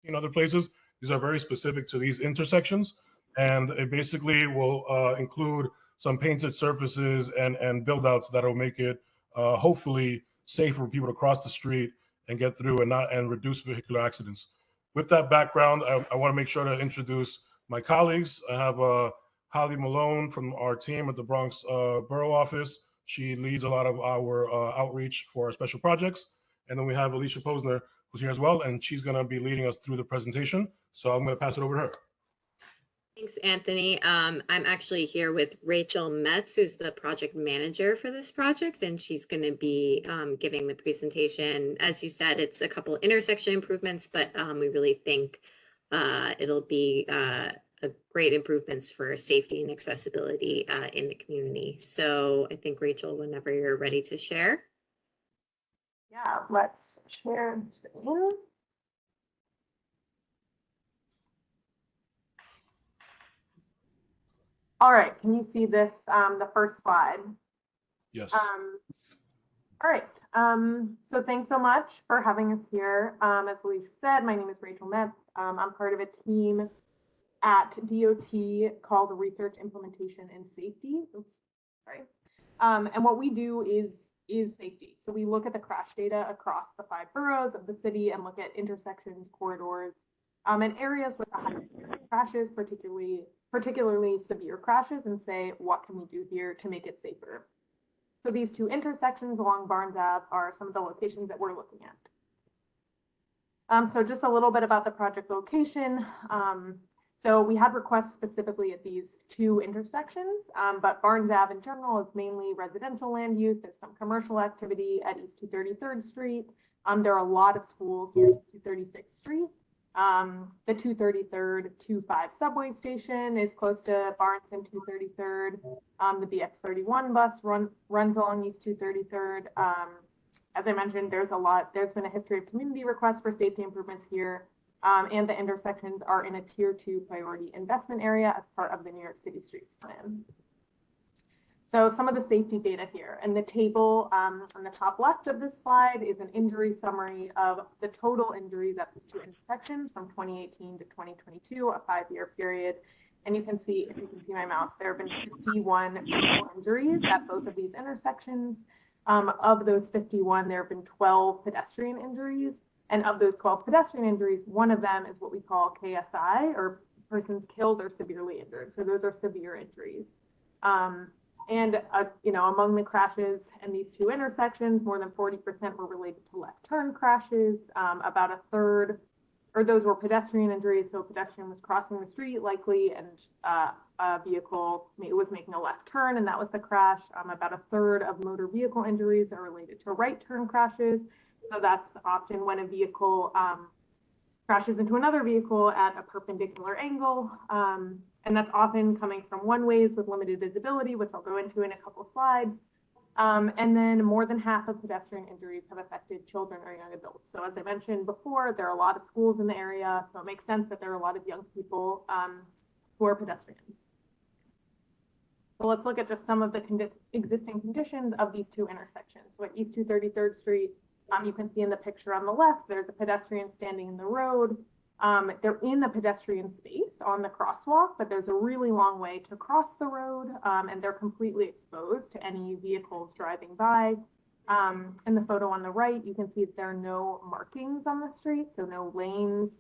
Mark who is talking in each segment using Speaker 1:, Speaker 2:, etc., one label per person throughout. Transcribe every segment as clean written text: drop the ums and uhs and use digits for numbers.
Speaker 1: in other places. These are very specific to these intersections, and it basically will include some painted surfaces and build outs that will make it hopefully safe for people to cross the street and get through and reduce vehicular accidents. With that background, I want to make sure to introduce my colleagues. I have Holly Malone from our team at the Bronx Borough Office. She leads a lot of our outreach for our special projects. And then we have Alicia Posner, who's here as well, and she's going to be leading us through the presentation. So I'm going to pass it over to her.
Speaker 2: Thanks, Anthony. I'm actually here with Rachel Metz, who's the project manager for this project, and she's going to be giving the presentation. As you said, it's a couple intersection improvements, but we really think it'll be a great improvements for safety and accessibility in the community. So I think, Rachel, whenever you're ready to share.
Speaker 3: Yeah, let's share the screen. All right, can you see this, the first slide?
Speaker 1: Yes.
Speaker 3: All right, so thanks so much for having us here. As Alicia said, my name is Rachel Metz. I'm part of a team at DOT called Research, Implementation, and Safety. Oops, sorry. And what we do is safety. So we look at the crash data across the 5 boroughs of the city and look at intersections, corridors, and areas with the highest crashes, particularly severe crashes, and say, what can we do here to make it safer? So these 2 intersections along Barnes Ave are some of the locations that we're looking at. So just a little bit about the project location. So we had requests specifically at these 2 intersections, but Barnes Ave in general is mainly residential land use. There's some commercial activity at East 233rd Street. There are a lot of schools near East 236th Street. The 233rd 25 subway station is close to Barnes and 233rd. The BX31 bus runs along East 233rd. As I mentioned, there's been a history of community requests for safety improvements here. And the intersections are in a Tier 2 priority investment area as part of the New York City Streets Plan. So some of the safety data here, and the table on the top left of this slide is an injury summary of the total injuries at these 2 intersections from 2018 to 2022, a 5-year period. And you can see, if you can see my mouse, there have been 51 total injuries at both of these intersections. Of those 51, there have been 12 pedestrian injuries. And of those 12 pedestrian injuries, one of them is what we call KSI, or persons killed or severely injured. So those are severe injuries. Among the crashes in these 2 intersections, more than 40% were related to left turn crashes. About a third, or those were pedestrian injuries. So a pedestrian was crossing the street likely, and a vehicle was making a left turn, and that was the crash. About a third of motor vehicle injuries are related to right turn crashes. So that's often when a vehicle crashes into another vehicle at a perpendicular angle. And that's often coming from one-ways with limited visibility, which I'll go into in a couple slides. And then more than half of pedestrian injuries have affected children or young adults. So as I mentioned before, there are a lot of schools in the area, so it makes sense that there are a lot of young people who are pedestrians. So let's look at just some of the existing conditions of these 2 intersections. So at East 233rd Street, you can see in the picture on the left, there's a pedestrian standing in the road. They're in the pedestrian space on the crosswalk, but there's a really long way to cross the road, and they're completely exposed to any vehicles driving by. In the photo on the right, you can see that there are no markings on the street, so no lanes,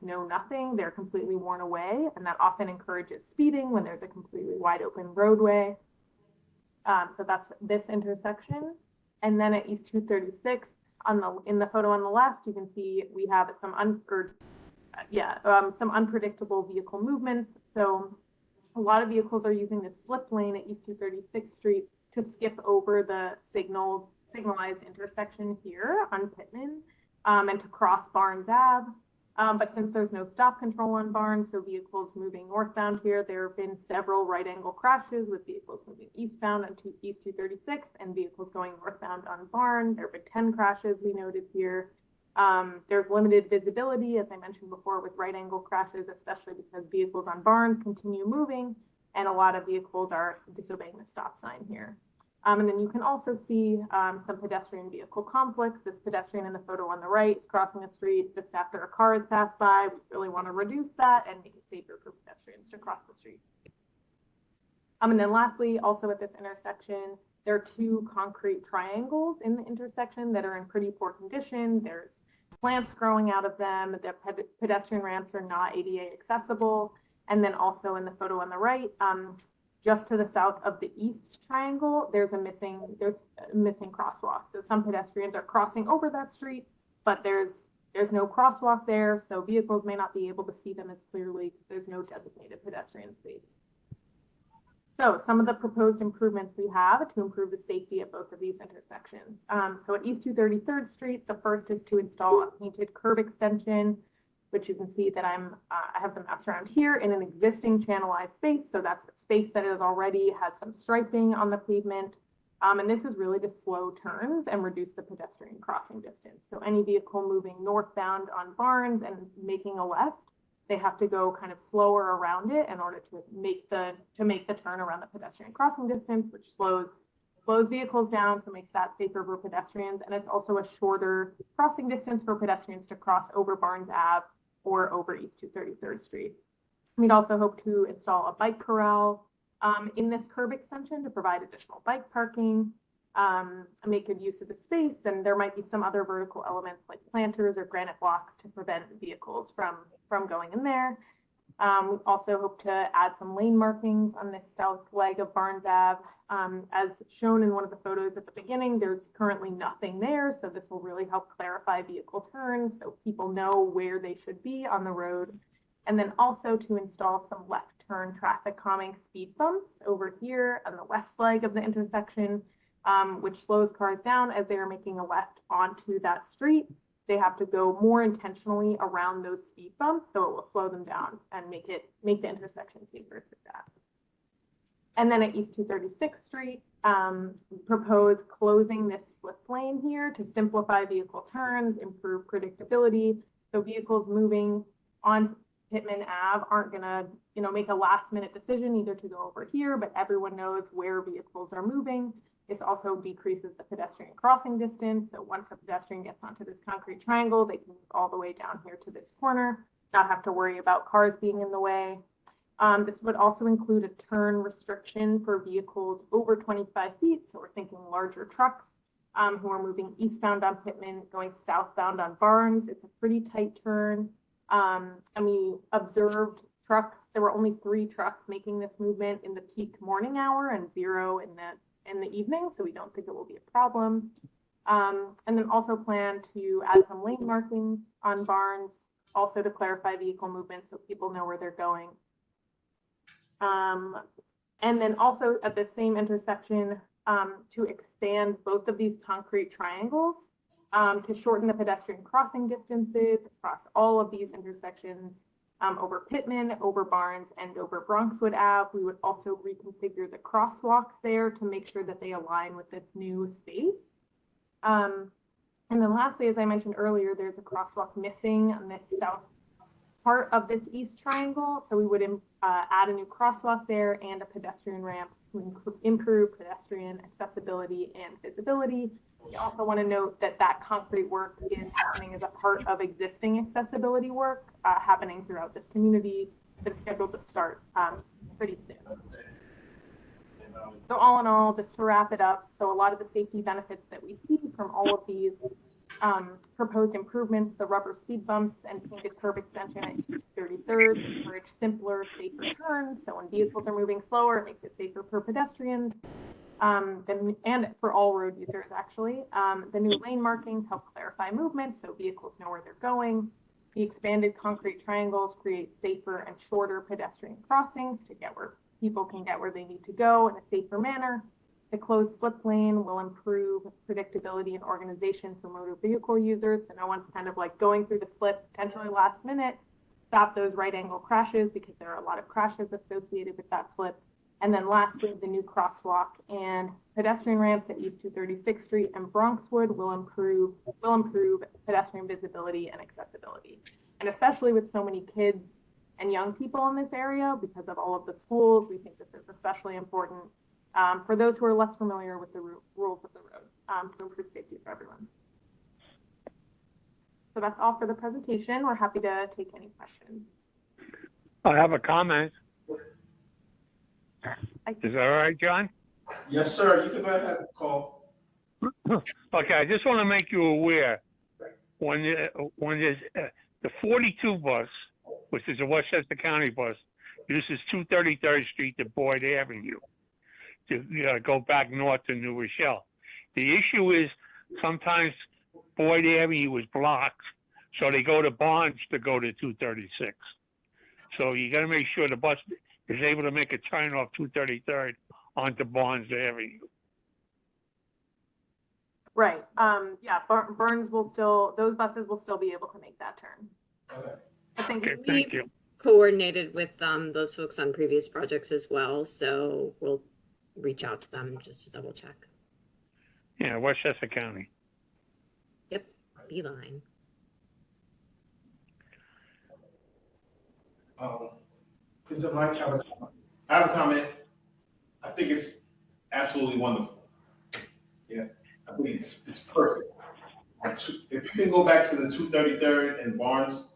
Speaker 3: no nothing. They're completely worn away, and that often encourages speeding when there's a completely wide open roadway. So that's this intersection. And then at East 236, in the photo on the left, you can see we have some unpredictable vehicle movements. So a lot of vehicles are using this slip lane at East 236th Street to skip over the signalized intersection here on Pittman and to cross Barnes Ave. But since there's no stop control on Barnes, so vehicles moving northbound here, there have been several right angle crashes with vehicles moving eastbound on East 236 and vehicles going northbound on Barnes. There have been 10 crashes we noted here. There's limited visibility, as I mentioned before, with right angle crashes, especially because vehicles on Barnes continue moving and a lot of vehicles are disobeying the stop sign here. And then you can also see some pedestrian vehicle conflicts. This pedestrian in the photo on the right is crossing the street just after a car has passed by. We really want to reduce that and make it safer for pedestrians to cross the street. And then lastly, also at this intersection, there are two concrete triangles in the intersection that are in pretty poor condition. There's plants growing out of them. The pedestrian ramps are not ADA accessible. And then also in the photo on the right, just to the south of the east triangle, there's a missing crosswalk. So some pedestrians are crossing over that street, but there's no crosswalk there, so vehicles may not be able to see them as clearly because there's no designated pedestrian space. So some of the proposed improvements we have to improve the safety at both of these intersections. So at East 233rd Street, the first is to install a painted curb extension, which you can see that I have the maps around here in an existing channelized space. So that's a space that is already has some striping on the pavement. And this is really to slow turns and reduce the pedestrian crossing distance. So any vehicle moving northbound on Barnes and making a left, they have to go kind of slower around it in order to make the turn around the pedestrian crossing distance, which slows vehicles down, so makes that safer for pedestrians. And it's also a shorter crossing distance for pedestrians to cross over Barnes Ave or over East 233rd Street. We'd also hope to install a bike corral in this curb extension to provide additional bike parking, make good use of the space, and there might be some other vertical elements like planters or granite blocks to prevent vehicles from going in there. We also hope to add some lane markings on this south leg of Barnes Ave. As shown in one of the photos at the beginning, there's currently nothing there, so this will really help clarify vehicle turns so people know where they should be on the road. And then also to install some left turn traffic calming speed bumps over here on the west leg of the intersection, which slows cars down as they are making a left onto that street. They have to go more intentionally around those speed bumps, so it will slow them down and make the intersection safer for that. And then at East 236th Street, propose closing this slip lane here to simplify vehicle turns, improve predictability. So vehicles moving on Pittman Ave aren't gonna, make a last minute decision either to go over here, but everyone knows where vehicles are moving. This also decreases the pedestrian crossing distance. So once a pedestrian gets onto this concrete triangle, they can move all the way down here to this corner, not have to worry about cars being in the way. This would also include a turn restriction for vehicles over 25 feet. So we're thinking larger trucks who are moving eastbound on Pittman, going southbound on Barnes. It's a pretty tight turn. And we observed trucks. There were only 3 trucks making this movement in the peak morning hour and 0 in the evening. So we don't think it will be a problem. And then also plan to add some lane markings on Barnes, also to clarify vehicle movement so people know where they're going. And then also at the same intersection, to expand both of these concrete triangles to shorten the pedestrian crossing distances across all of these intersections over Pittman, over Barnes, and over Bronxwood Ave. We would also reconfigure the crosswalks there to make sure that they align with this new space. And then lastly, as I mentioned earlier, there's a crosswalk missing on this south part of this east triangle. So we would add a new crosswalk there and a pedestrian ramp to improve pedestrian accessibility and visibility. We also want to note that concrete work is happening as a part of existing accessibility work happening throughout this community that is scheduled to start pretty soon. So all in all, just to wrap it up, so a lot of the safety benefits that we see from all of these proposed improvements, the rubber speed bumps and painted curb extension at 33rd, encourage simpler, safer turns. So when vehicles are moving slower, it makes it safer for pedestrians and for all road users, actually. The new lane markings help clarify movement so vehicles know where they're going. The expanded concrete triangles create safer and shorter pedestrian crossings to get where people can get where they need to go in a safer manner. The closed slip lane will improve predictability and organization for motor vehicle users. So no one's kind of like going through the slip potentially last minute. Stop those right angle crashes because there are a lot of crashes associated with that slip. And then lastly, the new crosswalk and pedestrian ramps at East 236th Street and Bronxwood will improve pedestrian visibility and accessibility. And especially with so many kids and young people in this area, because of all of the schools, we think this is especially important for those who are less familiar with the rules of the road, to improve safety for everyone. So that's all for the presentation. We're happy to take any questions.
Speaker 4: I have a comment. Is that all right, John?
Speaker 5: Yes, sir. You can go ahead and call.
Speaker 4: Okay, I just want to make you aware, when there's the 42 bus, which is a Westchester County bus, uses 233rd Street to Boyd Avenue to go back north to New Rochelle. The issue is sometimes Boyd Avenue is blocked, so they go to Barnes to go to 236. So you got to make sure the bus is able to make a turn off 233rd onto Barnes Avenue.
Speaker 3: Right. Yeah, Burns will still, those buses will still be able to make that turn.
Speaker 5: Okay.
Speaker 3: But thank
Speaker 4: Okay,
Speaker 3: you.
Speaker 4: thank you.
Speaker 2: Coordinated with those folks on previous projects as well, so we'll reach out to them just to double check.
Speaker 4: Yeah, Westchester County.
Speaker 2: Yep, Beeline.
Speaker 5: Please, Mike, I have a comment. I think it's absolutely wonderful. Yeah, I think it's perfect. If you can go back to the 233rd and Barnes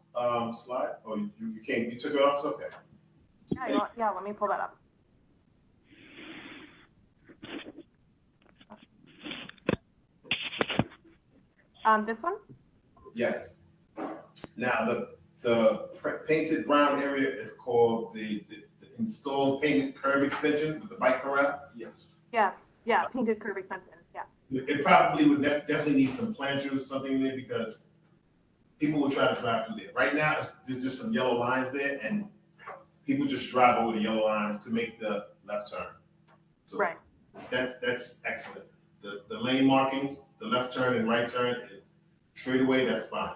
Speaker 5: slide, or you can't, you took it off, it's okay.
Speaker 3: Yeah, let me pull that up. This one?
Speaker 5: Yes. Now the painted brown area is called the installed painted curb extension with the bike corral. Yes.
Speaker 3: Yeah, painted curb extension, yeah.
Speaker 5: It probably would definitely need some planters, something in there, because people will try to drive through there. Right now, there's just some yellow lines there, and people just drive over the yellow lines to make the left turn. So
Speaker 3: Right.
Speaker 5: That's excellent. The lane markings, the left turn and right turn, and straight away, that's fine.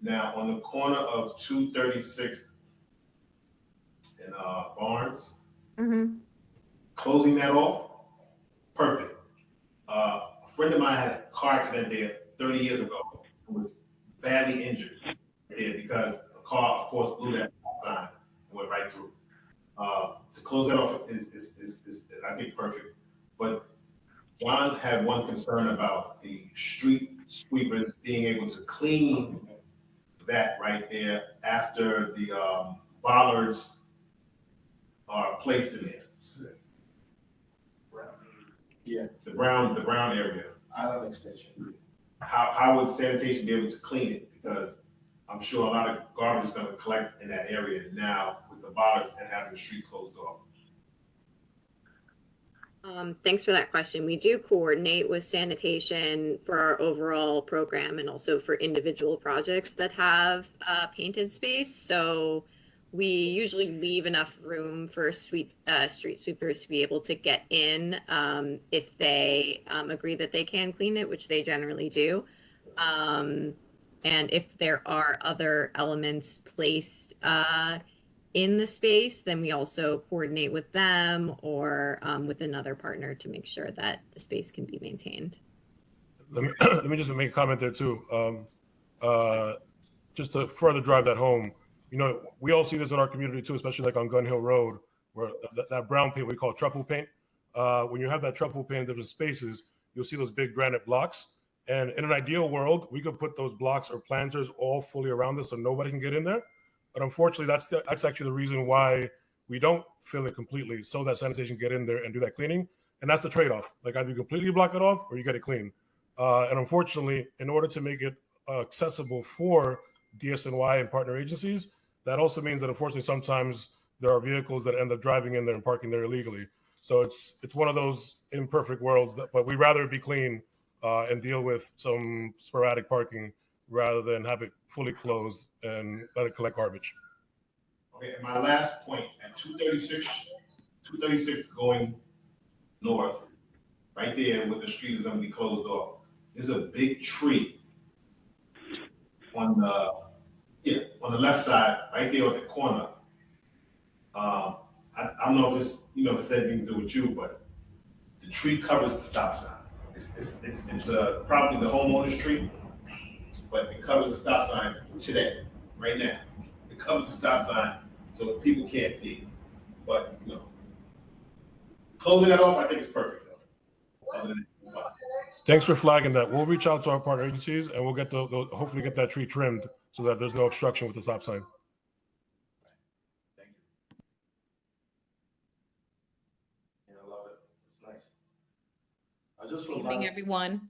Speaker 5: Now, on the corner of 236th and Barnes, closing that off, perfect. A friend of mine had a car accident there 30 years ago and was badly injured there because a car, of course, blew that sign and went right through. To close that off is I think, perfect. But John had one concern about the street sweepers being able to clean that right there after the bollards are placed in there. Yeah, the brown area. Island extension. How would sanitation be able to clean it? Because I'm sure a lot of garbage is going to collect in that area now with the bollards and having the street closed off.
Speaker 2: Thanks for that question. We do coordinate with sanitation for our overall program and also for individual projects that have painted space. So we usually leave enough room for street sweepers to be able to get in if they agree that they can clean it, which they generally do. And if there are other elements placed in the space, then we also coordinate with them or with another partner to make sure that the space can be maintained.
Speaker 1: Let me just make a comment there too. Just to further drive that home, you know, we all see this in our community too, especially like on Gun Hill Road, where that brown paint we call truffle paint. When you have that truffle paint in different spaces, you'll see those big granite blocks. And in an ideal world, we could put those blocks or planters all fully around this so nobody can get in there. But unfortunately, that's actually the reason why we don't fill it completely, so that sanitation can get in there and do that cleaning. And that's the trade-off. Like either you completely block it off or you get it clean. And unfortunately, in order to make it accessible for DSNY and partner agencies, that also means that unfortunately sometimes there are vehicles that end up driving in there and parking there illegally. So it's one of those imperfect worlds, but we'd rather it be clean and deal with some sporadic parking rather than have it fully closed and let it collect garbage.
Speaker 5: Okay, and my last point, at 236 going north, right there where the street is going to be closed off, there's a big tree on the left side, right there on the corner. I don't know if it's anything to do with you, but the tree covers the stop sign. It's probably the homeowner's tree, but it covers the stop sign today, right now. It covers the stop sign so people can't see it. But Closing that off, I think is perfect though. Other than that, fine.
Speaker 1: Thanks for flagging that. We'll reach out to our partner agencies and we'll get hopefully get that tree trimmed so that there's no obstruction with the stop sign.
Speaker 5: Thank you. Yeah, I love it. It's nice. I just
Speaker 6: Good
Speaker 5: would
Speaker 6: evening,
Speaker 5: like.
Speaker 6: everyone.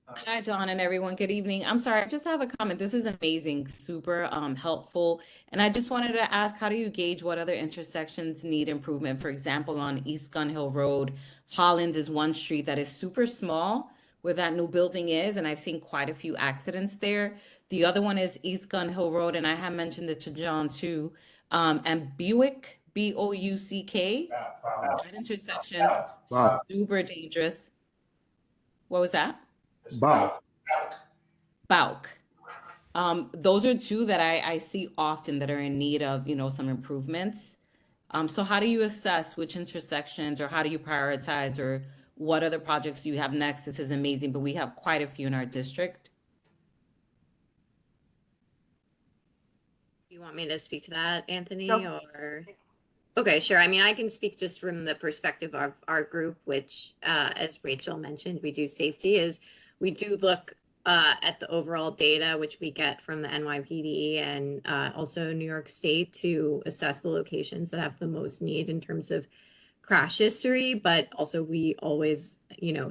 Speaker 6: Hi, John and everyone. Good evening. I'm sorry, I just have a comment. This is amazing, super helpful. And I just wanted to ask, how do you gauge what other intersections need improvement? For example, on East Gun Hill Road, Hollins is one street that is super small where that new building is, and I've seen quite a few accidents there. The other one is East Gun Hill Road, and I have mentioned it to John too. And Buick, Bouck, that intersection,
Speaker 7: Wow.
Speaker 6: super dangerous. What was that?
Speaker 7: Wow.
Speaker 6: Bauk. Those are two that I see often that are in need of, some improvements. So how do you assess which intersections, or how do you prioritize, or what other projects do you have next? This is amazing, but we have quite a few in our district.
Speaker 2: You want me to speak to that, Anthony,
Speaker 3: No.
Speaker 2: or? Okay, sure. I mean, I can speak just from the perspective of our group, which, as Rachel mentioned, we do safety, is we do look at the overall data, which we get from the NYPD and also New York State, to assess the locations that have the most need in terms of crash history. But also we always,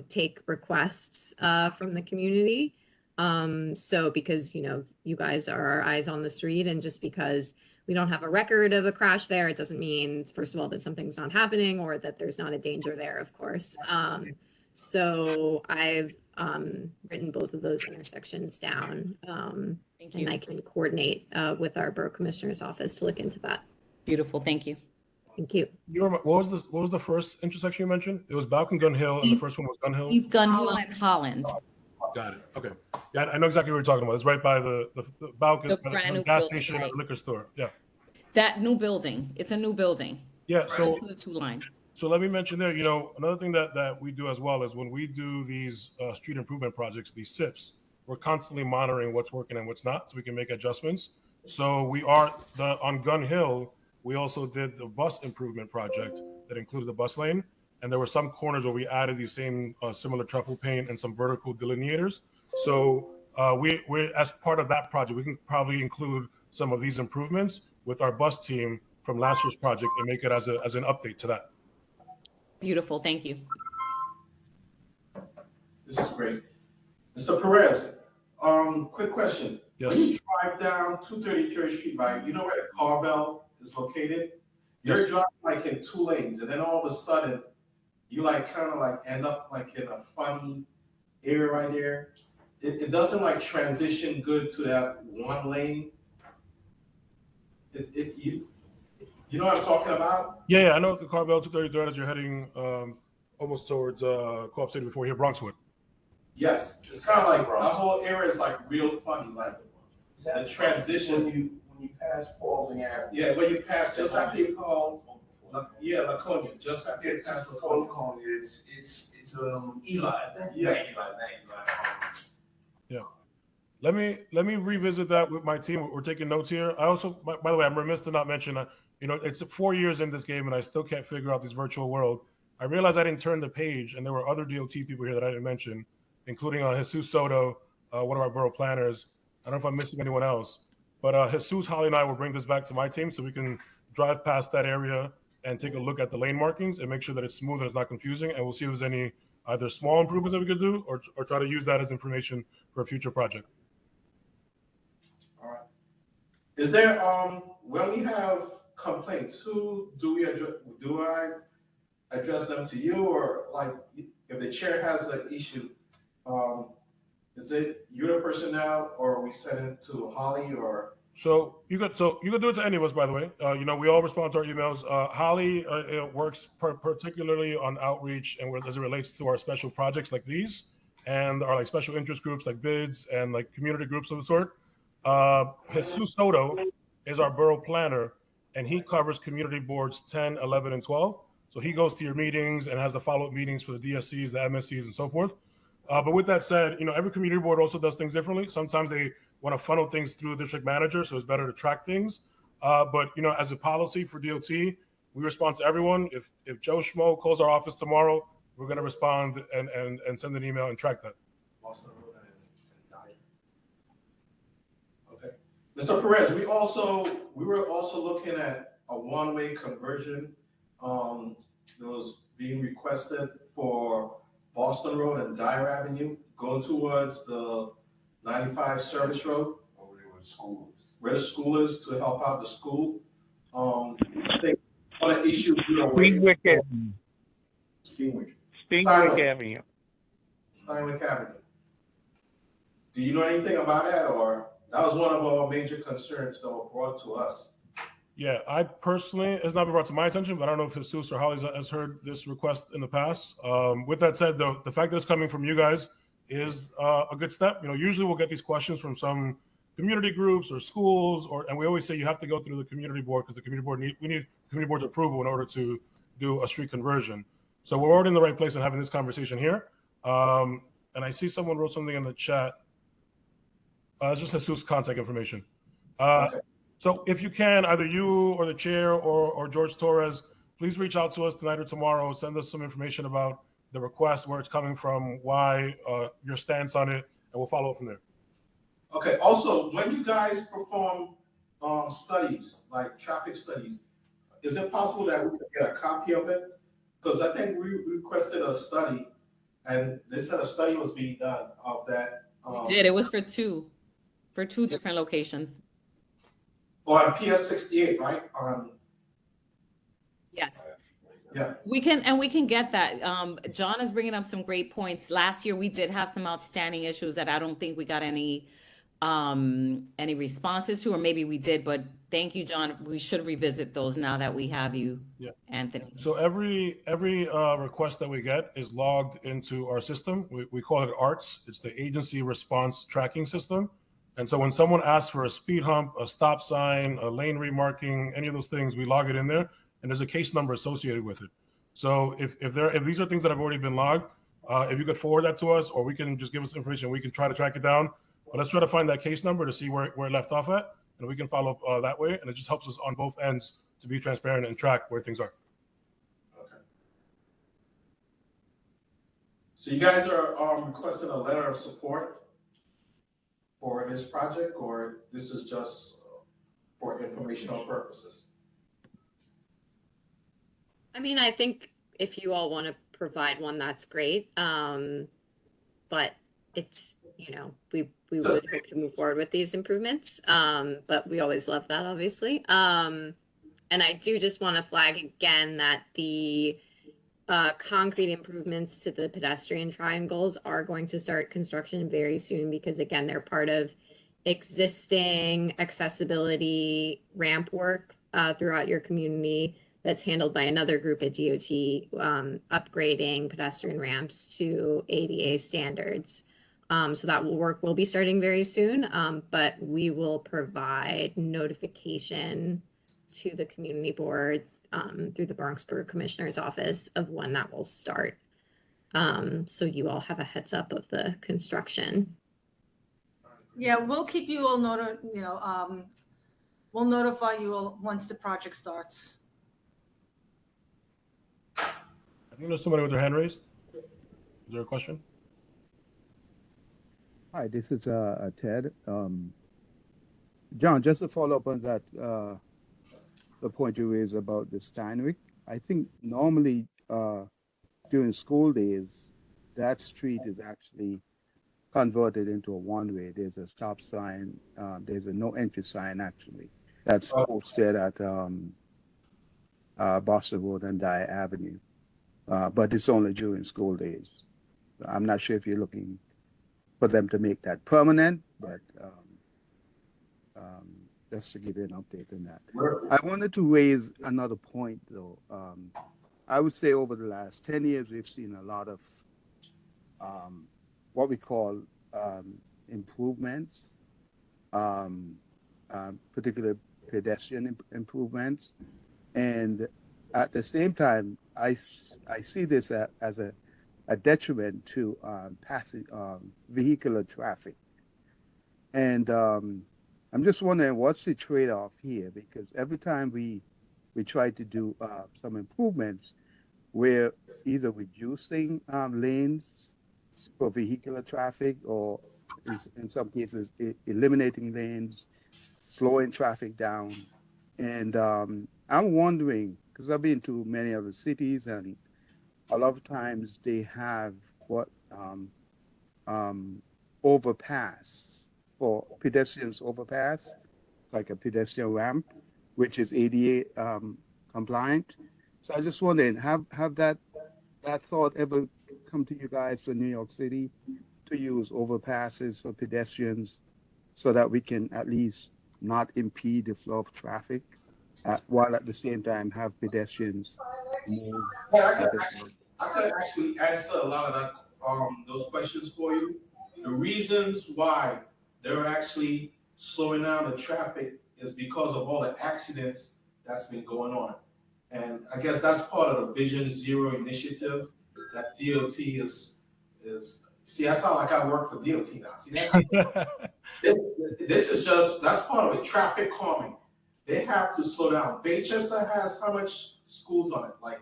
Speaker 2: take requests from the community. So because, you guys are our eyes on the street, and just because we don't have a record of a crash there, it doesn't mean, first of all, that something's not happening or that there's not a danger there, of course. So I've written both of those intersections down,
Speaker 6: Thank you.
Speaker 2: and I can coordinate with our Borough Commissioner's office to look into that.
Speaker 6: Beautiful. Thank you.
Speaker 2: Thank you.
Speaker 1: What was the first intersection you mentioned? It was Balkan Gun Hill, and the first one was Gun Hill.
Speaker 6: East Gun Hill and Holland.
Speaker 1: Got it. Okay. Yeah, I know exactly what you're talking about. It's right by the Balkan,
Speaker 6: The
Speaker 1: by
Speaker 6: brand
Speaker 1: the
Speaker 6: new
Speaker 1: gas
Speaker 6: building,
Speaker 1: station and
Speaker 6: right.
Speaker 1: the liquor store. Yeah.
Speaker 6: That new building. It's a new building.
Speaker 1: Yeah.
Speaker 6: Right
Speaker 1: So
Speaker 6: to the 2-line.
Speaker 1: So let me mention there, another thing that we do as well is when we do these street improvement projects, these SIPs, we're constantly monitoring what's working and what's not, so we can make adjustments. So on Gun Hill, we also did the bus improvement project that included the bus lane. And there were some corners where we added these same similar truffle paint and some vertical delineators. So we're as part of that project, we can probably include some of these improvements with our bus team from last year's project and make it as an update to that.
Speaker 6: Beautiful. Thank you.
Speaker 5: This is great. Mr. Perez, quick question.
Speaker 1: Yes.
Speaker 5: When you drive down 233rd Street, right, you know where the Carvel is located? You're
Speaker 1: Yes.
Speaker 5: driving like in 2 lanes, and then all of a sudden, you like kind of like end up like in a funny area right there. It doesn't like transition good to that 1 lane. You know what I'm talking about?
Speaker 1: Yeah, I know the Carvel 233rd as you're heading almost towards Co-op City before you hit Bronxwood.
Speaker 5: Yes, it's kind of like that whole area is like real funny, like the transition.
Speaker 8: When you pass Paulding Avenue.
Speaker 5: Yeah, when you pass just after you call, Laconia, just after you pass Laconia.
Speaker 8: It's Eli, I think.
Speaker 5: Yeah.
Speaker 8: Eli.
Speaker 1: Yeah. Let me revisit that with my team. We're taking notes here. I also, by the way, I'm remiss to not mention, it's 4 years in this game and I still can't figure out this virtual world. I realized I didn't turn the page, and there were other DOT people here that I didn't mention, including Jesus Soto, one of our borough planners. I don't know if I'm missing anyone else, but Jesus, Holly, and I will bring this back to my team so we can drive past that area and take a look at the lane markings and make sure that it's smooth and it's not confusing. And we'll see if there's any either small improvements that we could do or try to use that as information for a future project.
Speaker 5: All right. Is there, when we have complaints, who do we address? Do I address them to you, or like if the chair has an issue, is it you the person now, or we send it to Holly, or?
Speaker 1: So you could do it to any of us, by the way. We all respond to our emails. Holly works particularly on outreach and as it relates to our special projects like these, and our like special interest groups like bids and like community groups of the sort. Jesus Soto is our borough planner, and he covers community boards 10, 11, and 12. So he goes to your meetings and has the follow-up meetings for the DSCs, the MSCs, and so forth. But with that said, every community board also does things differently. Sometimes they want to funnel things through a district manager, so it's better to track things. But as a policy for DOT, we respond to everyone. If Joe Schmo calls our office tomorrow, we're going to respond and send an email and track that.
Speaker 8: Boston Road and Dyer. Okay. Mr. Perez, we were also looking at a one-way conversion that was being requested for Boston Road and Dyer Avenue, going towards the 95 Service Road.
Speaker 7: Over there with schools.
Speaker 8: Where the school is, to help out the school. I think one of the issues we are waiting
Speaker 4: Greenwick
Speaker 8: for.
Speaker 4: Avenue.
Speaker 8: Steenwick.
Speaker 4: Greenwick Avenue.
Speaker 8: Steinwick Avenue. Do you know anything about that, or that was one of our major concerns that were brought to us?
Speaker 1: Yeah, I personally, it's not been brought to my attention, but I don't know if Jesus or Holly has heard this request in the past. With that said, though, the fact that it's coming from you guys is a good step. You know, usually we'll get these questions from some community groups or schools, and we always say you have to go through the community board because the community board we need community board's approval in order to do a street conversion. So we're already in the right place and having this conversation here. And I see someone wrote something in the chat. It's just Jesus contact information.
Speaker 8: Okay.
Speaker 1: So if you can, either you or the chair or George Torres, please reach out to us tonight or tomorrow. Send us some information about the request, where it's coming from, why, your stance on it, and we'll follow up from there.
Speaker 8: Okay, also, when you guys perform studies, like traffic studies, is it possible that we could get a copy of it? Because I think we requested a study, and they said a study was being done of that.
Speaker 6: We did. It was for two different locations.
Speaker 8: On PS 68, right?
Speaker 6: Yes.
Speaker 8: Yeah.
Speaker 6: We can get that. John is bringing up some great points. Last year we did have some outstanding issues that I don't think we got any responses to, or maybe we did, but thank you, John. We should revisit those now that we have you,
Speaker 1: Yeah.
Speaker 6: Anthony.
Speaker 1: So every request that we get is logged into our system. We call it ARTS. It's the Agency Response Tracking System. And so when someone asks for a speed hump, a stop sign, a lane remarking, any of those things, we log it in there, and there's a case number associated with it. So if these are things that have already been logged, if you could forward that to us, or we can just give us information, we can try to track it down. But let's try to find that case number to see where it left off at, and we can follow up that way. And it just helps us on both ends to be transparent and track where things are.
Speaker 8: Okay. So you guys are requesting a letter of support for this project, or this is just for informational purposes?
Speaker 2: I mean, I think if you all want to provide one, that's great. But it's, we would hope to move forward with these improvements. But we always love that, obviously. And I do just want to flag again that the concrete improvements to the pedestrian triangles are going to start construction very soon, because again, they're part of existing accessibility ramp work throughout your community that's handled by another group at DOT, upgrading pedestrian ramps to ADA standards. So that work will be starting very soon, but we will provide notification to the community board through the Bronx Borough Commissioner's office of when that will start. So you all have a heads up of the construction.
Speaker 9: Yeah, we'll keep you all we'll notify you all once the project starts.
Speaker 1: I think there's somebody with their hand raised. Is there a question?
Speaker 10: Hi, this is Ted. John, just to follow up on that, the point you raised about the Steinwick, I think normally during school days, that street is actually converted into a one-way. There's a stop sign. There's a no entry sign actually that's posted at Boston Road and Dyer Avenue, but it's only during school days. I'm not sure if you're looking for them to make that permanent, but just to give you an update on that. I wanted to raise another point though. I would say over the last 10 years, we've seen a lot of what we call improvements, particular pedestrian improvements. And at the same time, I see this as a detriment to vehicular traffic. And I'm just wondering what's the trade-off here, because every time we we tried to do some improvements where either reducing lanes for vehicular traffic or in some cases eliminating lanes, slowing traffic down. And I'm wondering, because I've been to many other cities and a lot of times they have what overpass for pedestrians overpass, like a pedestrian ramp, which is ADA compliant. So I just wondering, have that thought ever come to you guys for New York City to use overpasses for pedestrians so that we can at least not impede the flow of traffic while at the same time have pedestrians move?
Speaker 8: Yeah, I could actually answer a lot of that, those questions for you. The reasons why they're actually slowing down the traffic is because of all the accidents that's been going on. And I guess that's part of the Vision Zero initiative that DOT is, see, I sound like I work for DOT now. See that? This is just, that's part of it, traffic calming. They have to slow down. Baychester has how much schools on it? Like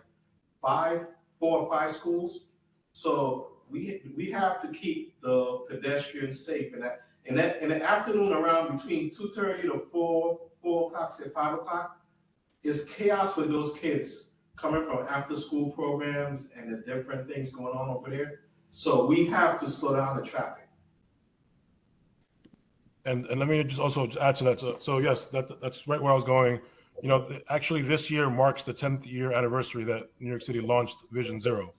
Speaker 8: 4 or 5 schools. So we have to keep the pedestrians safe. And in the afternoon around between 2:30 to 4 o'clock, say 5 o'clock, is chaos with those kids coming from after school programs and the different things going on over there. So we have to slow down the traffic.
Speaker 1: And let me just also add to that. So yes, that's right where I was going. You know, actually this year marks the 10th year anniversary that New York City launched Vision Zero.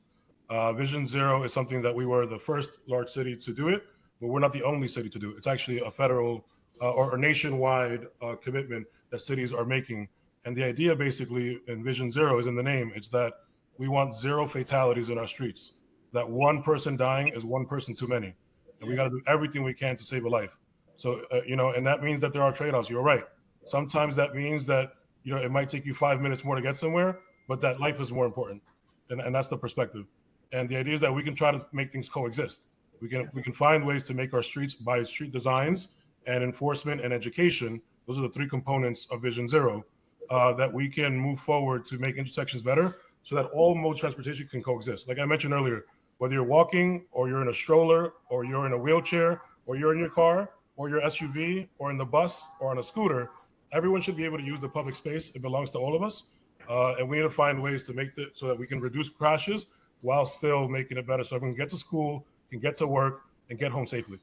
Speaker 1: Vision Zero is something that we were the first large city to do it, but we're not the only city to do it. It's actually a federal or nationwide commitment that cities are making. And the idea basically in Vision Zero is in the name. It's that we want 0 fatalities in our streets. That one person dying is one person too many. And we got to do everything we can to save a life. So, you know, and that means that there are trade-offs. You're right. Sometimes that means that, you know, it might take you 5 minutes more to get somewhere, but that life is more important. And that's the perspective. And the idea is that we can try to make things coexist. We can find ways to make our streets by street designs and enforcement and education. Those are the 3 components of Vision Zero that we can move forward to make intersections better so that all modes of transportation can coexist. Like I mentioned earlier, whether you're walking or you're in a stroller or you're in a wheelchair or you're in your car or your SUV or in the bus or on a scooter, everyone should be able to use the public space. It belongs to all of us. And we need to find ways to make it so that we can reduce crashes while still making it better so everyone can get to school, can get to work, and get home safely.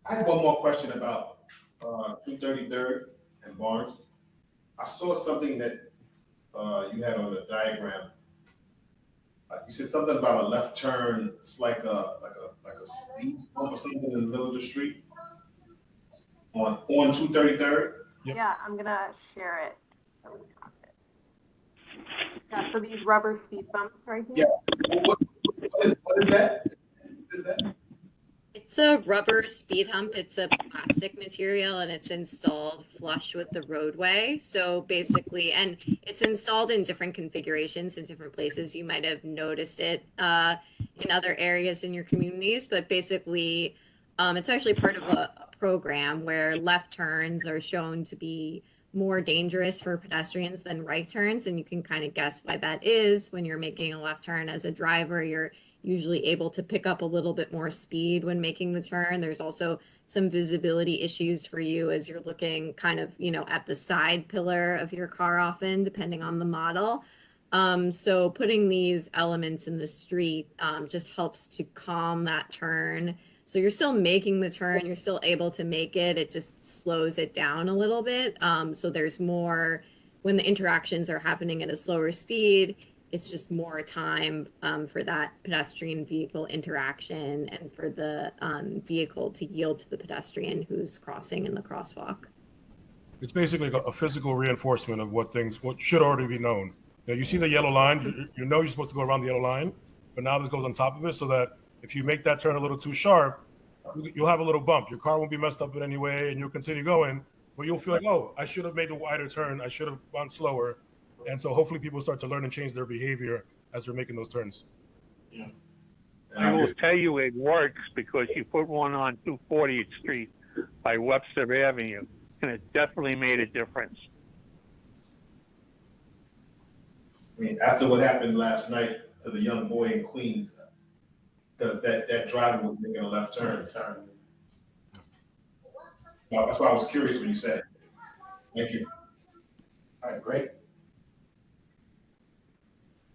Speaker 5: I have one more question about 233rd and Barnes. I saw something that you had on the diagram. You said something about a left turn. It's like a speed bump or something in the middle of the street on 233rd.
Speaker 1: Yep.
Speaker 3: Yeah, I'm gonna share it. So we have it. Yeah, so these rubber speed bumps right here.
Speaker 5: Yeah. What is that? What is that?
Speaker 2: It's a rubber speed hump. It's a plastic material and it's installed flush with the roadway. So basically, and it's installed in different configurations in different places. You might have noticed it in other areas in your communities, but basically, it's actually part of a program where left turns are shown to be more dangerous for pedestrians than right turns. And you can kind of guess why that is. When you're making a left turn as a driver, you're usually able to pick up a little bit more speed when making the turn. There's also some visibility issues for you as you're looking kind of, you know, at the side pillar of your car often, depending on the model. So putting these elements in the street just helps to calm that turn. So you're still making the turn, you're still able to make it. It just slows it down a little bit. So there's more, when the interactions are happening at a slower speed, it's just more time for that pedestrian vehicle interaction and for the vehicle to yield to the pedestrian who's crossing in the crosswalk.
Speaker 1: It's basically a physical reinforcement of what should already be known. Now, you see the yellow line, you know you're supposed to go around the yellow line, but now this goes on top of it so that if you make that turn a little too sharp, you'll have a little bump. Your car won't be messed up in any way and you'll continue going, but you'll feel like, oh, I should have made the wider turn. I should have gone slower. And so hopefully people start to learn and change their behavior as they're making those turns.
Speaker 5: Yeah.
Speaker 4: I will tell you it works because you put one on 240th Street by Webster Avenue. and it definitely made a difference.
Speaker 5: I mean, after what happened last night to the young boy in Queens, because that driver was making a left turn. Well, that's why I was curious when you said it. Thank you.
Speaker 8: All right, great.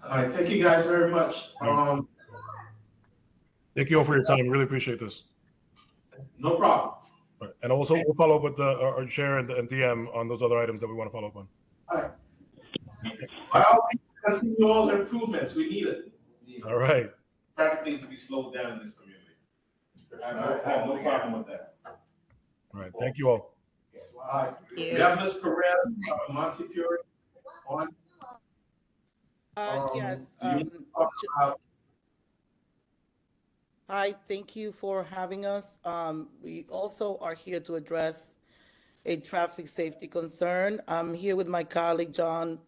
Speaker 8: All right, thank you guys very much.
Speaker 1: Thank you all for your time. Really appreciate this.
Speaker 8: No problem.
Speaker 1: Right. And also, we'll follow up with our chair and DM on those other items that we want to follow up on.
Speaker 8: All right. By all means, continue all the improvements. We need it.
Speaker 1: All right.
Speaker 5: Traffic needs to be slowed down in this community. I have no problem with that.
Speaker 1: All right. Thank you all.
Speaker 8: All right.
Speaker 2: you.
Speaker 8: We have Ms. Perez, Montefiore on.
Speaker 7: Yes.
Speaker 8: Do you talk about
Speaker 7: Hi, thank you for having us. We also are here to address a traffic safety concern. I'm here with my colleague, John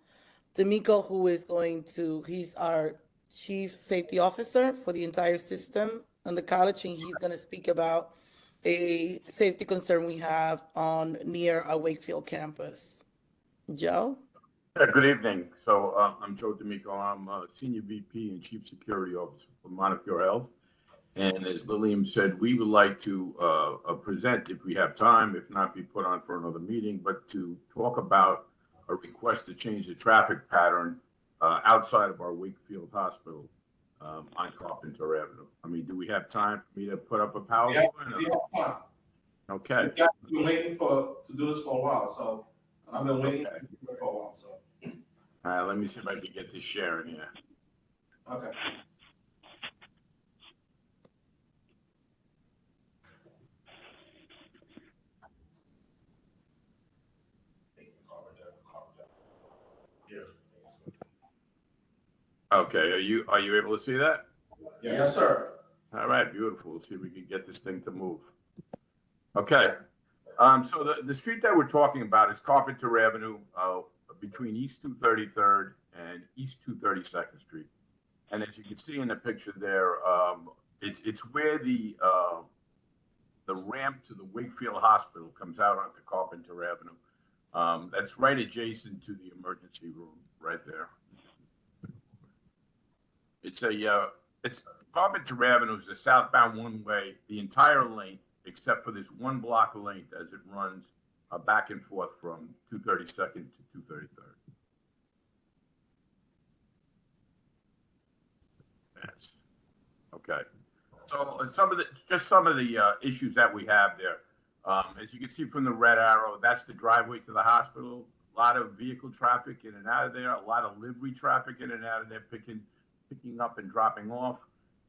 Speaker 7: D'Amico, he's our Chief Safety Officer for the entire system on the college, and he's gonna speak about a safety concern we have near our Wakefield campus. Joe?
Speaker 11: Yeah, good evening. So I'm Joe D'Amico. I'm Senior VP and Chief Security Officer for Montefiore Health. And as Lillian said, we would like to present, if we have time, if not, be put on for another meeting, but to talk about a request to change the traffic pattern outside of our Wakefield Hospital on Carpenter Avenue. I mean, do we have time for me to put up a PowerPoint?
Speaker 8: we have time.
Speaker 11: Okay.
Speaker 8: We've been waiting to do this for a while, so I've been waiting
Speaker 11: Okay.
Speaker 8: for a while, so.
Speaker 11: Let me see if I can get this sharing here.
Speaker 8: Okay.
Speaker 11: Okay, are you able to see that?
Speaker 8: Yes, sir.
Speaker 11: All right, beautiful. Let's see if we can get this thing to move. Okay. So the street that we're talking about is Carpenter Avenue, between East 233rd and East 232nd Street. And as you can see in the picture there, it's where the ramp to the Wakefield Hospital comes out onto Carpenter Avenue. That's right adjacent to the emergency room, right there. It's Carpenter Avenue is a southbound one-way, the entire length, except for this one block of length as it runs back and forth from 232nd to 233rd. Yes. Okay. So some of the issues that we have there, as you can see from the red arrow, that's the driveway to the hospital. A lot of vehicle traffic in and out of there. A lot of livery traffic in and out of there, picking up and dropping off,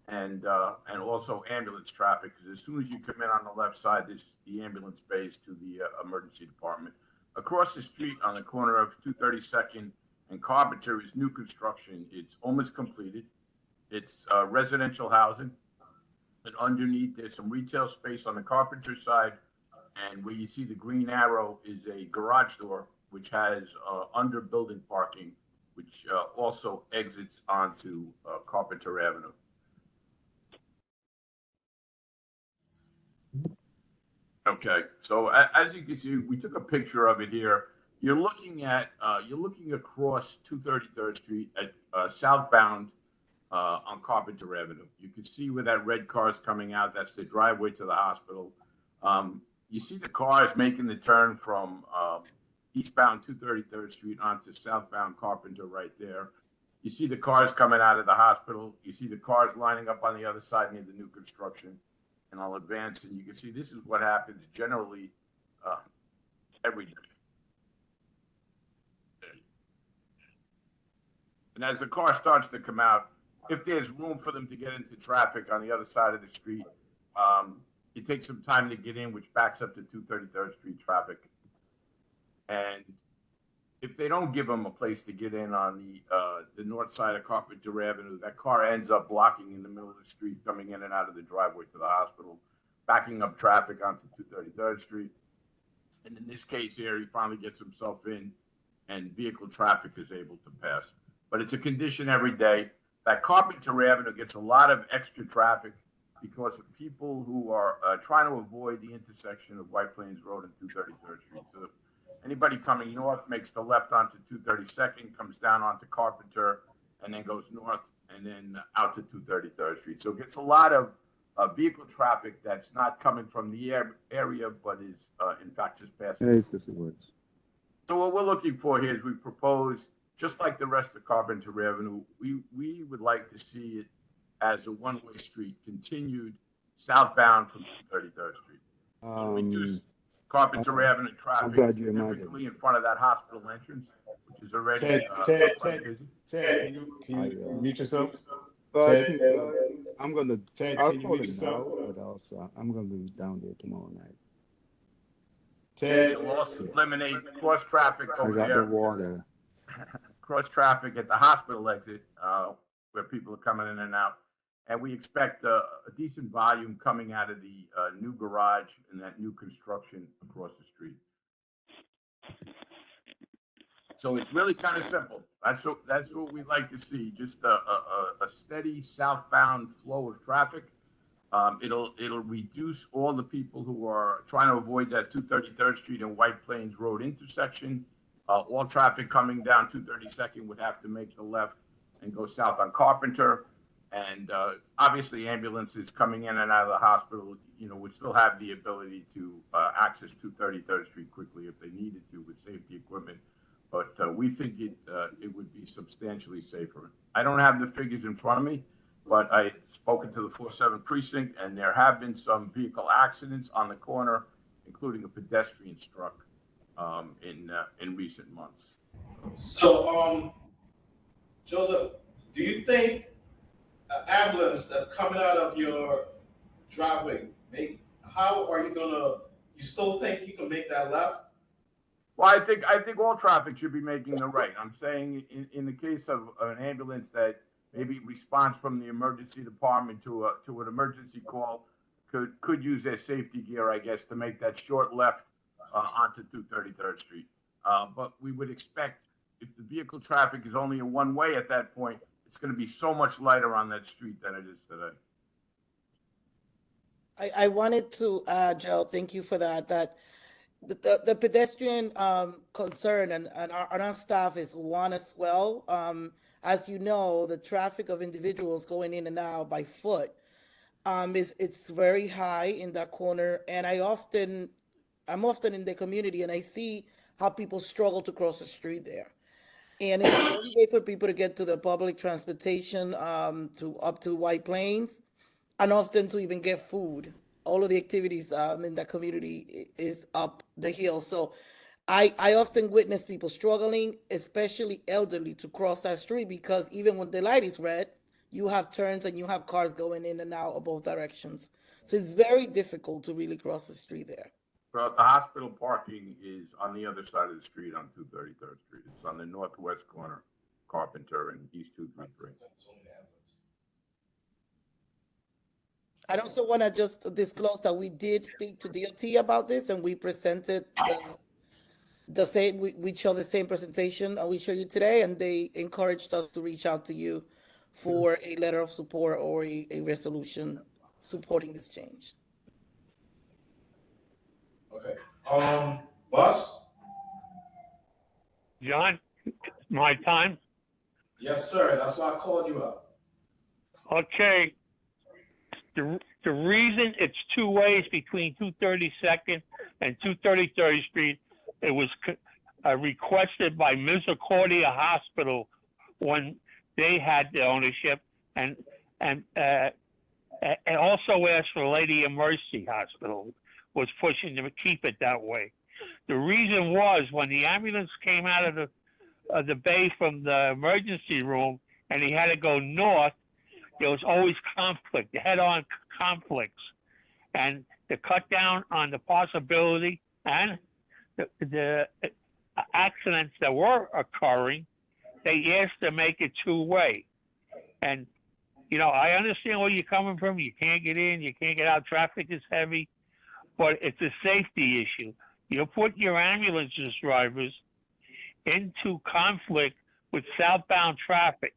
Speaker 11: and also ambulance traffic. Because as soon as you come in on the left side, this is the ambulance bays to the emergency department. Across the street on the corner of 232nd and Carpenter is new construction. It's almost completed. It's residential housing. And underneath, there's some retail space on the Carpenter side. And where you see the green arrow is a garage door, which has under building parking, which also exits onto Carpenter Avenue. Okay, so as you can see, we took a picture of it here. You're looking across 233rd Street at southbound on Carpenter Avenue. You can see where that red car is coming out. That's the driveway to the hospital. You see the cars making the turn from eastbound 233rd Street onto southbound Carpenter right there. You see the cars coming out of the hospital. You see the cars lining up on the other side near the new construction. And I'll advance, and you can see this is what happens generally every day. And as the car starts to come out, if there's room for them to get into traffic on the other side of the street, it takes some time to get in, which backs up to 233rd Street traffic. And if they don't give them a place to get in on the north side of Carpenter Avenue, that car ends up blocking in the middle of the street, coming in and out of the driveway to the hospital, backing up traffic onto 233rd Street. And in this case here, he finally gets himself in, and vehicle traffic is able to pass. But it's a condition every day. That Carpenter Avenue gets a lot of extra traffic because of people who are trying to avoid the intersection of White Plains Road and 233rd Street. So anybody coming north makes the left onto 232nd, comes down onto Carpenter, and then goes north and then out to 233rd Street. So it gets a lot of vehicle traffic that's not coming from the area, but is in fact just passing.
Speaker 10: Yes, that's the words.
Speaker 11: So what we're looking for here is we propose, just like the rest of Carpenter Avenue, we would like to see it as a one-way street, continued southbound from 33rd Street. Reduce Carpenter Avenue traffic
Speaker 10: glad you
Speaker 11: significantly in front of that hospital entrance, which is already quite busy.
Speaker 12: Ted, can you mute yourself?
Speaker 10: But I
Speaker 12: Ted,
Speaker 10: think, I'm gonna.
Speaker 12: Ted,
Speaker 10: I'll
Speaker 12: can you
Speaker 10: call
Speaker 12: mute
Speaker 10: it
Speaker 12: yourself?
Speaker 10: now, but also I'm gonna be down there tomorrow night.
Speaker 12: Ted,
Speaker 11: It will also eliminate cross traffic
Speaker 10: I
Speaker 11: over
Speaker 10: got the
Speaker 11: there,
Speaker 10: water.
Speaker 11: cross traffic at the hospital exit, where people are coming in and out. And we expect a decent volume coming out of the new garage and that new construction across the street. So it's really kind of simple. That's what we'd like to see, just a steady southbound flow of traffic. It'll reduce all the people who are trying to avoid that 233rd Street and White Plains Road intersection. All traffic coming down 232nd would have to make the left and go south on Carpenter. And obviously ambulances coming in and out of the hospital, would still have the ability to access 233rd Street quickly if they needed to with safety equipment. But we think it would be substantially safer. I don't have the figures in front of me, but I've spoken to the 4-7 precinct, and there have been some vehicle accidents on the corner, including a pedestrian struck in recent months.
Speaker 8: So, Joseph, do you think an ambulance that's coming out of your driveway, how are you gonna? You still think you can make that left?
Speaker 11: Well, I think all traffic should be making the right. I'm saying in the case of an ambulance that maybe responds from the emergency department to an emergency call could use their safety gear, I guess, to make that short left onto 233rd Street. But we would expect if the vehicle traffic is only a one way at that point, it's going to be so much lighter on that street than it is today.
Speaker 7: I wanted to, Joe, thank you for that, the pedestrian concern and our staff is one as well. As you know, the traffic of individuals going in and out by foot it's very high in that corner. And I'm often in the community and I see how people struggle to cross the street there. And it's the only way for people to get to the public transportation up to White Plains and often to even get food. All of the activities in that community is up the hill. So I often witness people struggling, especially elderly, to cross that street because even when the light is red, you have turns and you have cars going in and out of both directions. So it's very difficult to really cross the street there.
Speaker 11: Well, the hospital parking is on the other side of the street on 233rd Street. It's on the northwest corner, Carpenter and East 233.
Speaker 7: I also want to just disclose that we did speak to DOT about this, and we presented the same. We showed the same presentation we showed you today, and they encouraged us to reach out to you for a letter of support or a resolution supporting this change.
Speaker 8: Okay. Bus?
Speaker 4: John, my time?
Speaker 8: Yes, sir. That's why I called you up.
Speaker 4: Okay. The reason it's two ways between 232nd and 233rd Street, it was requested by Misericordia Hospital when they had the ownership, and also asked for Lady of Mercy Hospital was pushing to keep it that way. The reason was when the ambulance came out of the bay from the emergency room and he had to go north, there was always conflict, head-on conflicts. And to cut down on the possibility and the accidents that were occurring, they asked to make it two-way. And, I understand where you're coming from. You can't get in, you can't get out. Traffic is heavy, but it's a safety issue. You put your ambulance drivers into conflict with southbound traffic,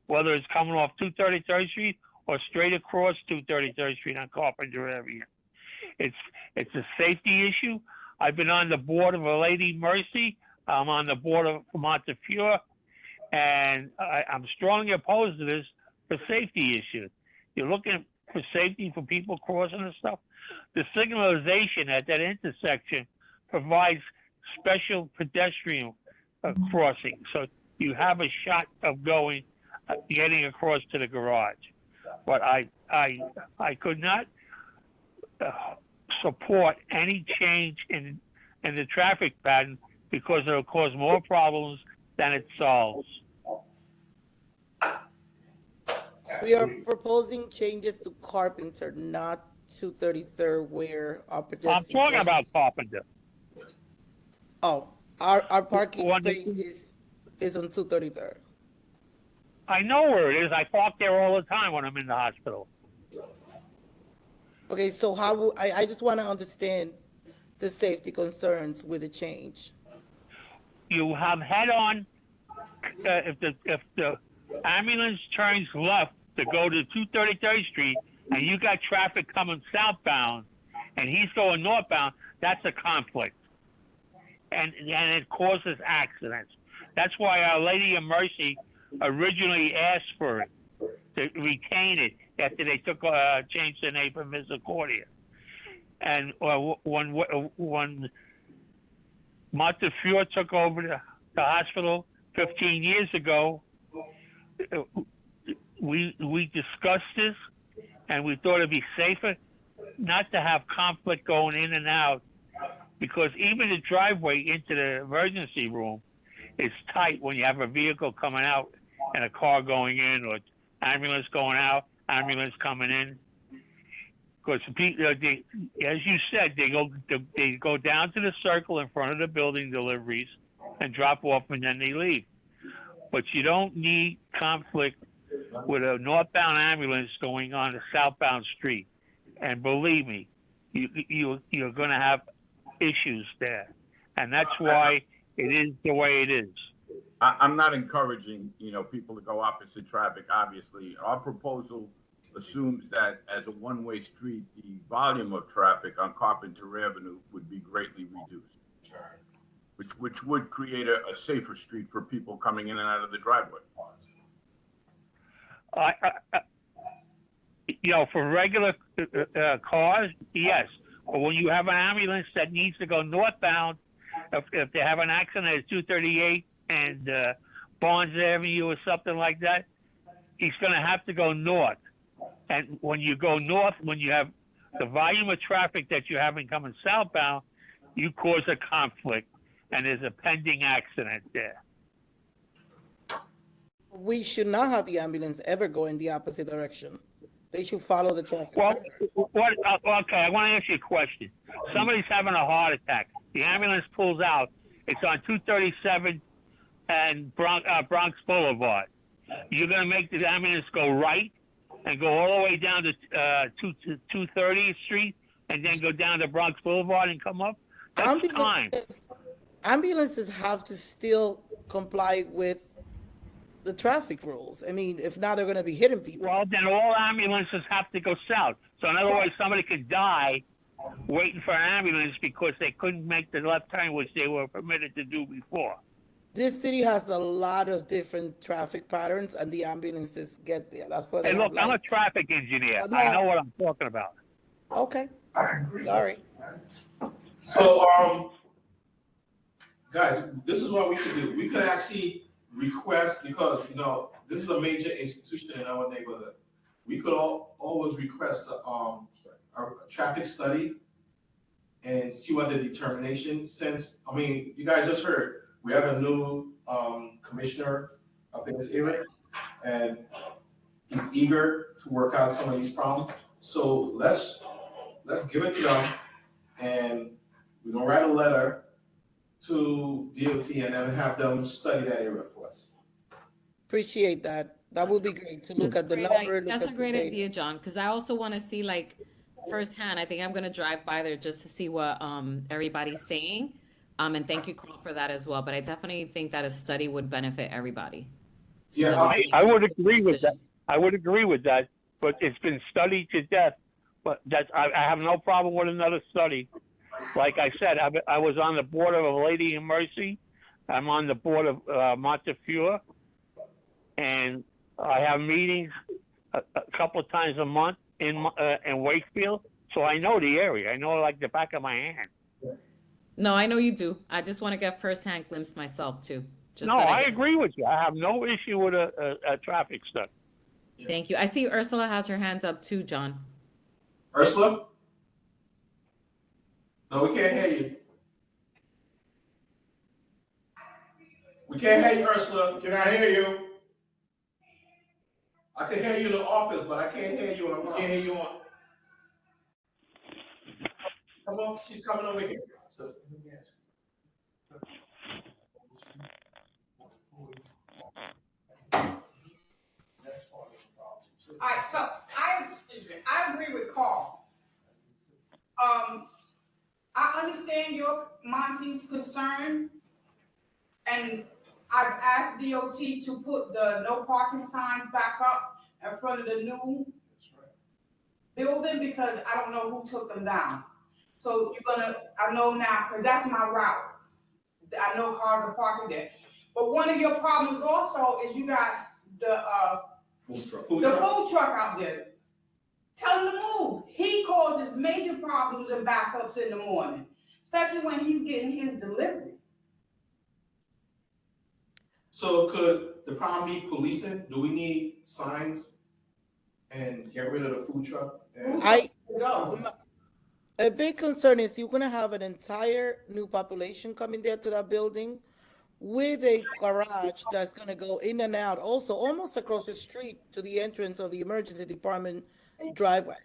Speaker 4: whether it's coming off 233rd Street or straight across 233rd Street on Carpenter Avenue. It's a safety issue. I've been on the board of a Lady Mercy. I'm on the board of Montefiore, and I'm strongly opposed to this for safety issues. You're looking for safety for people crossing and stuff. The signalization at that intersection provides special pedestrian crossing, so you have a shot of getting across to the garage. But I could not support any change in the traffic pattern because it'll cause more problems than it solves.
Speaker 7: We are proposing changes to Carpenter, not 233rd, where our pedestrian.
Speaker 4: I'm talking about Carpenter.
Speaker 7: Oh, our parking
Speaker 4: Well,
Speaker 7: space is on 233rd.
Speaker 4: I know where it is. I park there all the time when I'm in the hospital.
Speaker 7: Okay, so I just want to understand the safety concerns with the change.
Speaker 4: You have head-on. If the ambulance turns left to go to 233rd Street, and you got traffic coming southbound, and he's going northbound, that's a conflict, and it causes accidents. That's why Our Lady of Mercy originally asked for it, to retain it after they changed the name from Misericordia. And when Montefiore took over the hospital 15 years ago, we discussed this, and we thought it'd be safer not to have conflict going in and out, because even the driveway into the emergency room is tight when you have a vehicle coming out and a car going in, or ambulance going out, ambulance coming in. Because as you said, they go down to the circle in front of the building deliveries and drop off, and then they leave. But you don't need conflict with a northbound ambulance going on a southbound street. And believe me, you're going to have issues there, and that's why it is the way it is.
Speaker 11: I'm not encouraging, people to go opposite traffic. Obviously, our proposal assumes that as a one-way street, the volume of traffic on Carpenter Avenue would be greatly reduced, which would create a safer street for people coming in and out of the driveway.
Speaker 4: For regular cars, yes. But when you have an ambulance that needs to go northbound, if they have an accident at 238 and Barnes Avenue or something like that, he's going to have to go north. And when you go north, when you have the volume of traffic that you're having coming southbound, you cause a conflict, and there's a pending accident there.
Speaker 7: We should not have the ambulance ever go in the opposite direction. They should follow the traffic.
Speaker 4: Well, okay, I want to ask you a question. Somebody's having a heart attack. The ambulance pulls out. It's on 237 and Bronx Boulevard. You're going to make the ambulance go right and go all the way down to 230th Street and then go down to Bronx Boulevard and come up? That's time.
Speaker 7: Ambulances have to still comply with the traffic rules. I mean, if not, they're going to be hitting people.
Speaker 4: Well, then all ambulances have to go south. So in other words, somebody could die waiting for an ambulance because they couldn't make the left turn, which they were permitted to do before.
Speaker 7: This city has a lot of different traffic patterns, and the ambulances get there. That's what.
Speaker 4: Hey, look, I'm a traffic engineer. I know what I'm talking about.
Speaker 7: Okay. Sorry.
Speaker 8: So, guys, this is what we could do. We could actually request, because this is a major institution in our neighborhood. We could always request a traffic study and see what the determination. Since you guys just heard we have a new commissioner up in this area, and he's eager to work out some of these problems. So let's give it to them, and we're gonna write a letter to DOT and then have them study that area for us.
Speaker 7: Appreciate that. That would be great to look at the number.
Speaker 6: That's a great idea, John, because I also want to see firsthand. I think I'm going to drive by there just to see what everybody's saying. And thank you, Carl, for that as well. But I definitely think that a study would benefit everybody.
Speaker 4: I would agree with that. I would agree with that. but it's been studied to death. But I have no problem with another study. Like I said, I was on the board of A Lady in Mercy. I'm on the board of Montefiore, and I have meetings a couple of times a month in Wakefield. So I know the area. I know it like the back of my hand.
Speaker 6: No, I know you do. I just want to get firsthand glimpse myself too. Just
Speaker 4: No,
Speaker 6: that
Speaker 4: I
Speaker 6: get-
Speaker 4: agree with you. I have no issue with a traffic study.
Speaker 6: Thank you. I see Ursula has her hands up too, John.
Speaker 8: Ursula? No, we can't hear you. We can't hear you, Ursula. Can I hear you? I can hear you in the office, but I can't hear you on. We can't hear you on. Come on, she's coming over here.
Speaker 13: All right, so I agree with Carl. I understand your Monty's concern, and I've asked DOT to put the no parking signs back up in front of the new building because I don't know who took them down. So I know now, because that's my route. I know cars are parking there. But one of your problems also is you got the
Speaker 8: Food truck.
Speaker 13: food truck out there. Tell him to move. He causes major problems and backups in the morning, especially when he's getting his delivery.
Speaker 8: So could the problem be policing? Do we need signs and get rid of the food truck?
Speaker 7: A big concern is you're gonna have an entire new population coming there to that building with a garage that's gonna go in and out, also almost across the street to the entrance of the emergency department driveway.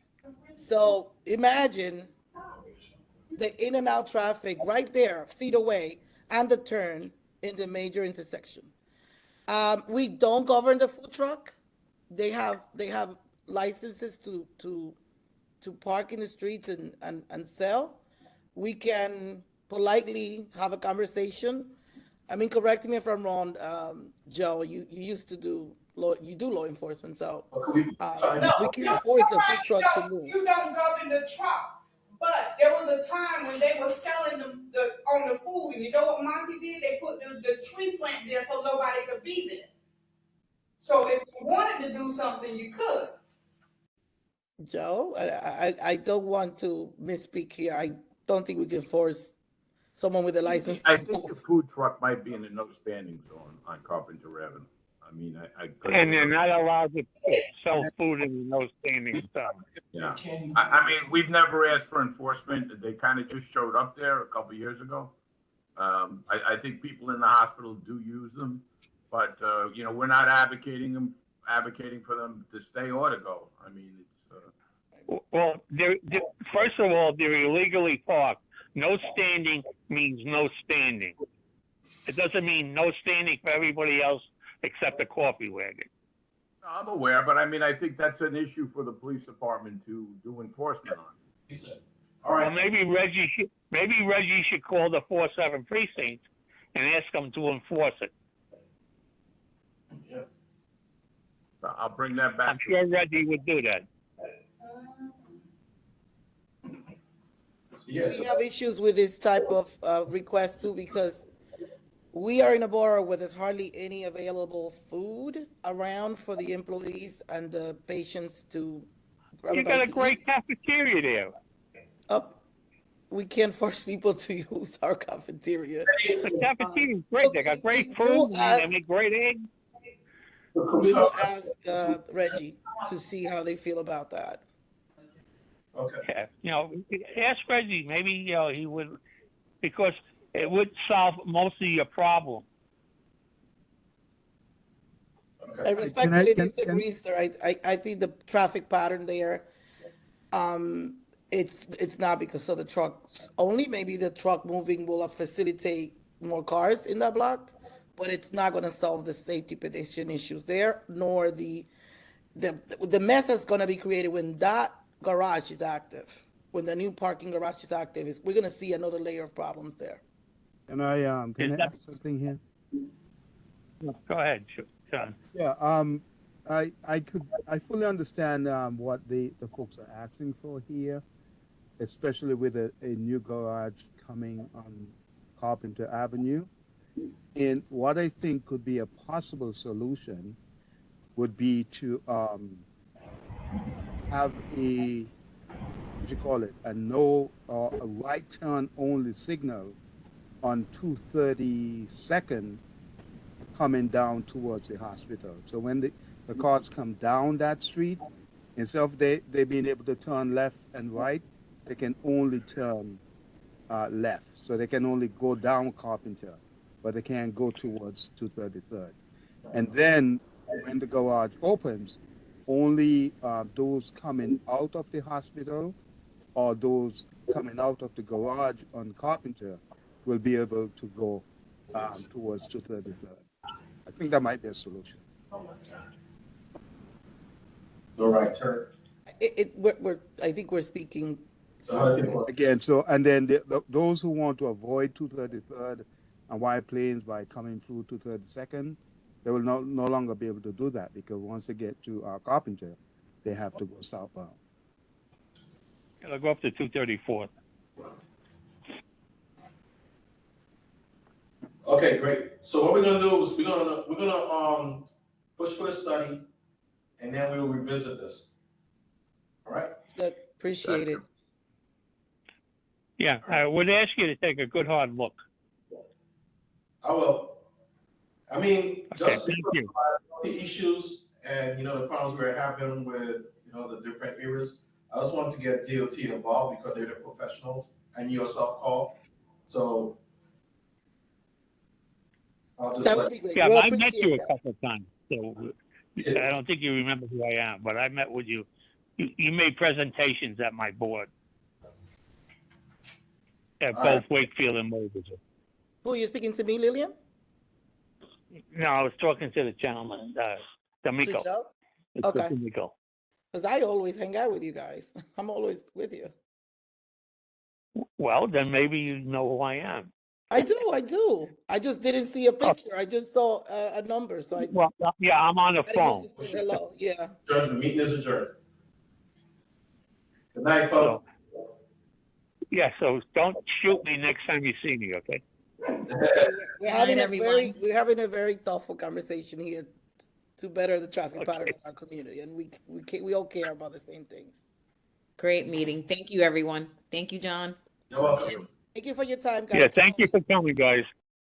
Speaker 7: So imagine the in and out traffic right there, feet away, and the turn in the major intersection. We don't govern the food truck. They have licenses to park in the streets and sell. We can politely have a conversation. I mean, correct me if I'm wrong, Joe, you used to do law enforcement, so we can force the food truck to move.
Speaker 13: You don't govern the truck, but there was a time when they were selling on the food, and you know what Monty did? They put the tree plant there so nobody could be there. So if you wanted to do something, you could.
Speaker 7: Joe, I don't want to misspeak here. I don't think we can force someone with a license.
Speaker 11: I think the food truck might be in the no standing zone on Carpenter Avenue. I mean,
Speaker 4: And they're not allowed to sell food in no standing stuff.
Speaker 11: Yeah. I mean, we've never asked for enforcement. They kind of just showed up there a couple years ago. I think people in the hospital do use them, but we're not advocating for them to stay or to go. I mean, it's.
Speaker 4: Well, first of all, they're illegally parked. No standing means no standing. It doesn't mean no standing for everybody else except the coffee wagon.
Speaker 11: I'm aware, but I mean, I think that's an issue for the police department to do enforcement on.
Speaker 8: He said, all right.
Speaker 4: Well, maybe Reggie should call the 4-7 precinct and ask them to enforce it.
Speaker 8: Yeah.
Speaker 11: I'll bring that back.
Speaker 4: I'm sure Reggie would do that.
Speaker 8: Yes.
Speaker 7: We have issues with this type of request too, because we are in a borough where there's hardly any available food around for the employees and the patients to grab
Speaker 4: You
Speaker 7: a
Speaker 4: got
Speaker 7: bite
Speaker 4: a
Speaker 7: to
Speaker 4: great
Speaker 7: eat.
Speaker 4: cafeteria there.
Speaker 7: We can't force people to use our cafeteria.
Speaker 4: The cafeteria is great. They got great food and they make great eggs.
Speaker 7: We will ask Reggie to see how they feel about that.
Speaker 8: Okay.
Speaker 4: Yeah, ask Reggie. Maybe he would, because it would solve most of your problem.
Speaker 7: I respectfully disagree, sir. I think the traffic pattern there, it's not because of the trucks only. Maybe the truck moving will facilitate more cars in that block, but it's not going to solve the safety pedestrian issues there, nor the mess that's going to be created when that garage is active. When the new parking garage is active, we're going to see another layer of problems there.
Speaker 10: Can I ask something here?
Speaker 4: Go ahead, Sean.
Speaker 10: Yeah. I fully understand what the folks are asking for here, especially with a new garage coming on Carpenter Avenue. And what I think could be a possible solution would be to have what you call it, a no or a right turn only signal on 232nd coming down towards the hospital. So when the cars come down that street, instead of they being able to turn left and right, they can only turn left. So they can only go down Carpenter, but they can't go towards 233rd. And then when the garage opens, only those coming out of the hospital or those coming out of the garage on Carpenter will be able to go towards 233rd. I think that might be a solution.
Speaker 8: No right turn.
Speaker 7: I think we're speaking.
Speaker 8: So how do people?
Speaker 10: Again, so, and then those who want to avoid 233rd and White Plains by coming through 232nd, they will no longer be able to do that, because once they get to Carpenter, they have to go southbound.
Speaker 4: I'll go up to 234th.
Speaker 8: Okay, great. So what we're gonna do is we're gonna push for the study, and then we'll revisit this. All right?
Speaker 7: Good. Appreciate it.
Speaker 4: Yeah, I would ask you to take a good hard look.
Speaker 8: I will. I mean,
Speaker 4: Okay,
Speaker 8: just
Speaker 4: thank you.
Speaker 8: the issues and the problems we're having with the different areas. I just wanted to get DOT involved because they're the professionals and yourself, call. So I'll just
Speaker 7: That would be great.
Speaker 4: Yeah,
Speaker 7: We'll
Speaker 4: I met you
Speaker 7: appreciate
Speaker 4: a
Speaker 7: that.
Speaker 4: couple of times, so I don't think you remember who I am, but I met with you. You made presentations at my board at
Speaker 8: All
Speaker 4: both
Speaker 8: right.
Speaker 4: Wakefield and Moses.
Speaker 7: Who are you speaking to me, Lillian?
Speaker 4: No, I was talking to the gentleman, D'Amico.
Speaker 7: To Joe?
Speaker 4: It's
Speaker 7: Okay.
Speaker 4: D'Amico.
Speaker 7: Because I always hang out with you guys. I'm always with you.
Speaker 4: Well, then maybe you know who I am.
Speaker 7: I do. I just didn't see a picture. I just saw a number. So I
Speaker 4: Well, yeah, I'm on the
Speaker 7: didn't
Speaker 4: phone.
Speaker 7: need to say hello. Yeah.
Speaker 8: adjourn. The meeting is adjourned. Good night, folks.
Speaker 4: Yeah, so don't shoot me next time you see me, okay?
Speaker 7: We're having
Speaker 6: everyone.
Speaker 7: we're having a very thoughtful conversation here to better the traffic pattern in our community, and we all care about the same things.
Speaker 6: Great meeting. Thank you, everyone. Thank you, John.
Speaker 8: You're welcome.
Speaker 7: Thank you for your time, guys.
Speaker 4: Yeah, thank you for coming, guys.